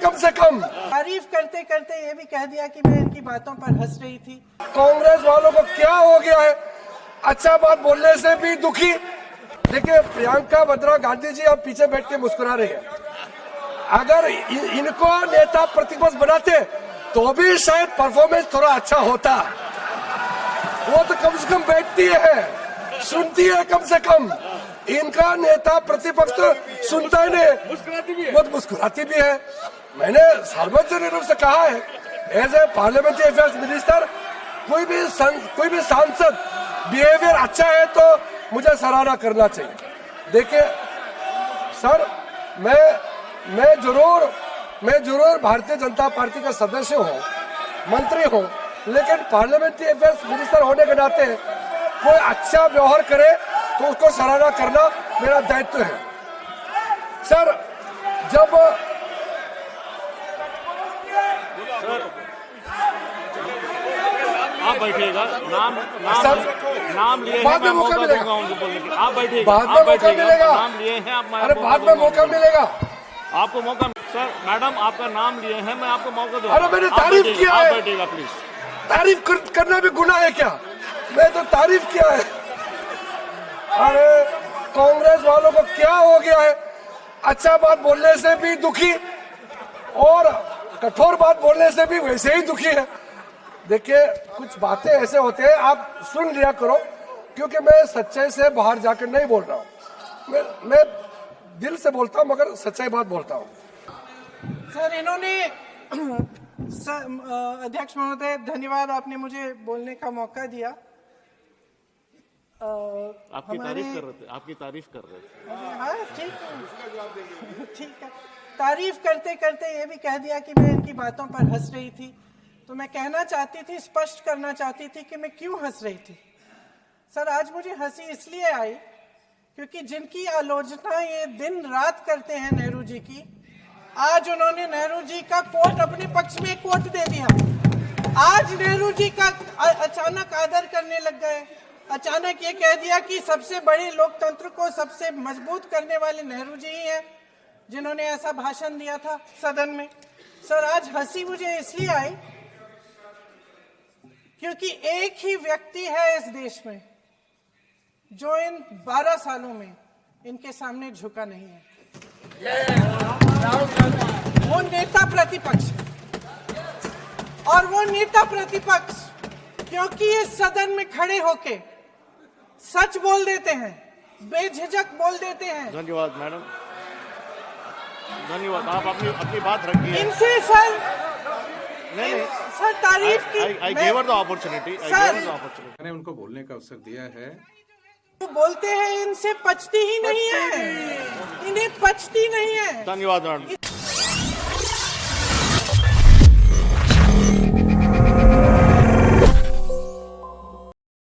कम से कम। तारीफ करते करते ये भी कह दिया कि मैं इनकी बातों पर हंस रही थी। कांग्रेस वालों को क्या हो गया है, अच्छा बात बोलने से भी दुखी। देखिए प्रियंका वाड्रा गांधी जी अब पीछे बैठ के मुस्कुरा रहे हैं। अगर इनको नेता प्रतिपक्ष बनाते तो भी शायद परफॉर्मेंस थोड़ा अच्छा होता। वो तो कम से कम बैठती है, सुनती है कम से कम। इनका नेता प्रतिपक्ष तो सुनता ही नहीं, बहुत मुस्कुराती भी है। मैंने सार्वजनिक रूप से कहा है, as a parliamentary affairs minister, कोई भी सांसद बिहेवियर अच्छा है तो मुझे सराहना करना चाहिए। देखिए सर, मैं जरूर भारतीय जनता पार्टी का सदस्य हूँ, मंत्री हूँ, लेकिन पार्लियामेंट्री अफेयर्स मिनिस्टर होने के नाते कोई अच्छा व्यवहार करे तो उसको सराहना करना मेरा दायित्व है। सर जब आप बैठिएगा, नाम लिए बाद में मौका मिलेगा, आप बैठिए, बाद में मौका मिलेगा, नाम लिए हैं आप, अरे बाद में मौका मिलेगा आपको मौका। सर मैडम आपका नाम लिए हैं, मैं आपको मौका दूंगा। अरे मैंने तारीफ किया है, आप बैठिएगा प्लीज। तारीफ करना भी गुनाह है क्या? मैं तो तारीफ किया है। अरे कांग्रेस वालों को क्या हो गया है, अच्छा बात बोलने से भी दुखी और कठोर बात बोलने से भी वैसे ही दुखी है। देखिए कुछ बातें ऐसे होते हैं, आप सुन लिया करो, क्योंकि मैं सच्चाई से बाहर जाकर नहीं बोल रहा हूँ। मैं दिल से बोलता हूँ, मगर सच्चाई बात बोलता हूँ। सर इन्होंने अध्यक्ष महोदय धन्यवाद, आपने मुझे बोलने का मौका दिया। आपकी तारीफ कर रहे थे। हाँ ठीक है। तारीफ करते करते ये भी कह दिया कि मैं इनकी बातों पर हंस रही थी। तो मैं कहना चाहती थी, स्पष्ट करना चाहती थी कि मैं क्यों हंस रही थी। सर आज मुझे हंसी इसलिए आई क्योंकि जिनकी आलोचना ये दिन रात करते हैं नेहरू जी की, आज उन्होंने नेहरू जी का कोट अपने पक्ष में कोट दे दिया। आज नेहरू जी का अचानक आदर करने लग गए। अचानक ये कह दिया कि सबसे बड़े लोकतंत्र को सबसे मजबूत करने वाले नेहरू जी ही हैं, जिन्होंने ऐसा भाषण दिया था सदन में। सर आज हंसी मुझे इसलिए आई क्योंकि एक ही व्यक्ति है इस देश में जो इन 12 सालों में इनके सामने झुका नहीं है, वो नेता प्रतिपक्ष। और वो नेता प्रतिपक्ष क्योंकि इस सदन में खड़े होके सच बोल देते हैं, बेझिझक बोल देते हैं। धन्यवाद मैडम, धन्यवाद। आप अपनी बात रखिए। इनसे सर नहीं सर तारीफ की I gave her the opportunity. मैंने उनको बोलने का अवसर दिया है। तो बोलते हैं इनसे पचती ही नहीं है, इन्हें पचती नहीं है। धन्यवाद मैडम।